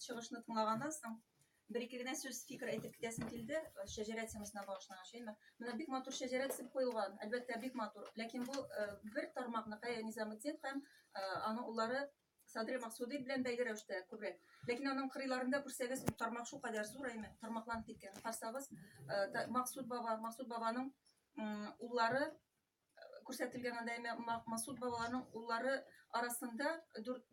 чыгышны тыңлагандан соң бер-ике генә сүз фикер әйтеп китәсем килде шәҗәрә темасына багышланган шәйме. Менә бик матур шәҗәрә тизеп куелган, әлбәттә бик матур. Ләкин бу бер тармакны Низаметдин һәм аның уллары Садри Максуди белән бәйле рәвештә күбрәк. Ләкин аның кырыйларында күрсәгез, тармак шулкадәр зур әйме, тармакланып киткән. Карасагыз, Максуд бабаның уллары күрсәтелгән анда әйме, Максуд бабаларның уллары арасында 4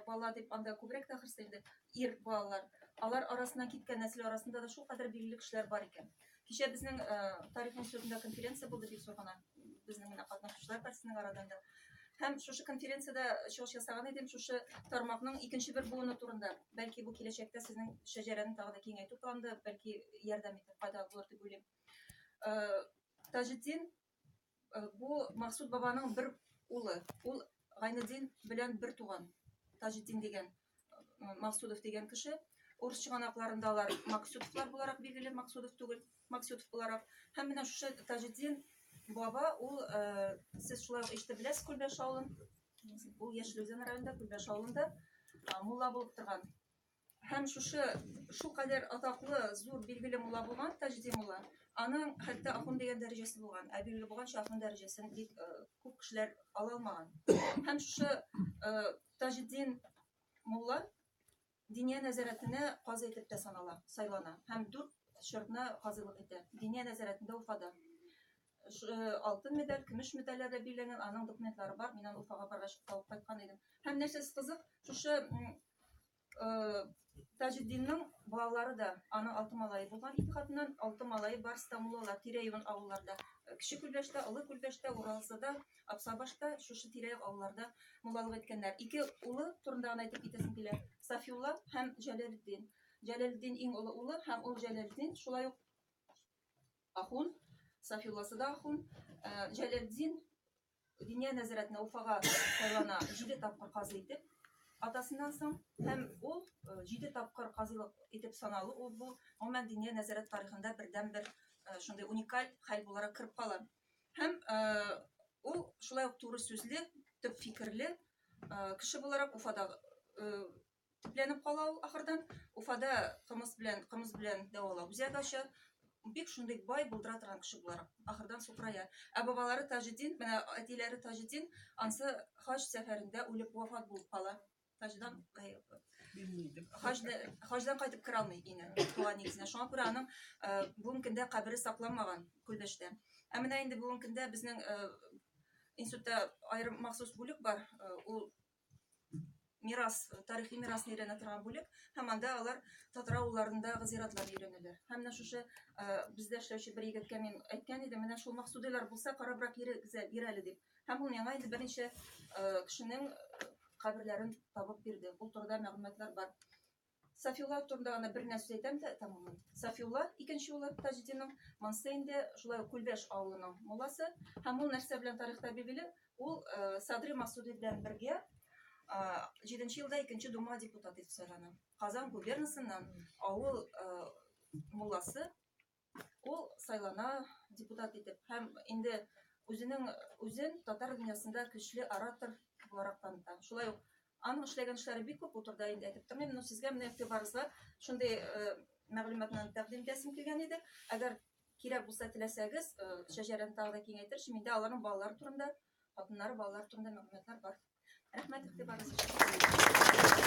бала дип анда күбрәк тә хөрсәнде. Ир балалар. Алар арасыннан киткән нәсел арасында да шулкадәр билгеле кешеләр бар икән. Кичә безнең тарих институтында конференция булды бик зур гына. Безнең менә катнашучылар партиясенең арадында. Һәм шушы конференциядә чыгыш ясаган идем шушы тармакның икенче бер буыны турында. Бәлки бу киләчәктә сезнең шәҗәрәне тагы да киңәйтү планында бәлки ярдәм итеп файдалы булыр дип уйлыйм. Таҗетдин бу Максуд бабаның бер улы. Ул Гайнетдин белән бер туган. Таҗетдин дигән Максудов дигән кеше. Урыс чыганакларында алар Максудовлар буларак билгеле, Максудов түгел, Максудов буларак. Һәм менә шушы Таҗетдин баба, ул сез шулай ук ишетеп беләсез Күлбәш авылын. Ул Яшелүзән районында Күлбәш авылында мулла булып торган. Һәм шулкадәр атаклы, зур билгеле мулла булган Таҗетдин мулла. Аның хәтта ахун дигән дәрәҗәсе булган. Ә билгеле булганча ахун дәрәҗәсен бик күп кешеләр ала алмаган. Һәм шушы Таҗетдин мулла диния нәзарәтенә казый итеп тә санала, сайлана. Һәм 4 шартына казыйлык итә. Диния нәзарәтендә Уфада. Алтын медаль, көмеш медальләрдә бирелгән, аның документлары бар. Мин аны Уфага баргач алып кайткан идем. Һәм нәрсәсе кызык, шушы Таҗетдинның балалары да аның 6 малае булган. 2 хатыннан 6 малае бар Стамбуллар, тирә-юн авылларда. Кече Күлбәштә, Олы Күлбәштә, Уралсыда, Апсабашта, шушы тирә-як авылларда муллалык иткәннәр. 2 улы турында гына әйтеп китәсем килә. Сафиулла һәм Җәләлетдин. Җәләлетдин иң олы улы һәм ул Җәләлетдин шулай ук ахун, Сафиулласы да ахун. Җәләлетдин диния нәзарәтенә Уфага сайлана 7 тапкыр казый итеп. Атасыннан соң һәм ул 7 тапкыр казыйлык итеп саналу, ул бу гомумән диния нәзарәт тарихында бердән-бер шундый уникаль хәл буларак киреп кала. Һәм ул шулай ук туры сүзле, төп фикерле кеше буларак Уфада төпләнеп кала ул ахырдан. Уфада кымыз белән дәвалау үзәк ача. Бик шундый бай булдыра торган кеше буларак ахырдан сукрая. Ә бабалары Таҗетдин, менә әтиләре Таҗетдин ансы хаҗ сәфәрендә үлеп вафат булып кала. Хаҗдан кайтып кера алмый ине, туган нигезенә. Шуңа күрә аның бүгенге көндә кабере сакланмаган Күлбәштә. Ә менә инде бүгенге көндә безнең институтта аерым махсус бүлек бар. Ул мирас, тарихи мирасны өйрәнә торган бүлек. Һәм анда алар татар авылларындагы зиратлар өйрәнәләр. Һәм менә шушы бездә эшләүче бер егеткә мин әйткән идем, менә шул Максудилар булса, карабрак йөр әле дип. Һәм ул миңа инде берничә кешенең каберләрен табып бирде. Ул турыда мәгълүматлар бар. Сафиулла турында гына бер нәрсә әйтәм дә тәмамлыйм. Сафиулла икенче улы Таҗетдинның монсы инде шулай Күлбәш авылының мулласы. Һәм ул нәрсә белән тарихта билгеле, ул Садри Максуди белән бергә 7нче елда 2нче дума депутаты итеп сайлана. Казан губернасыннан авыл мулласы ул сайлана депутат итеп. Һәм инде үзен татар дөньясында көчле оратор буларак таныта. Шулай ук аның эшләгән эшләре бик күп, турыда инде әйтеп тормыйм. Менә сезгә менә игътибарыгызга шундый мәгълүматны тәкъдим итәсем килгән иде. Әгәр кирәк булса теләсәгез, шәҗәрәне тагы да киңәйтер, миндә аларның балалары турында, хатыннары, балалары турында мәгълүматлар бар. Рәхмәт игътибарыгыз өчен.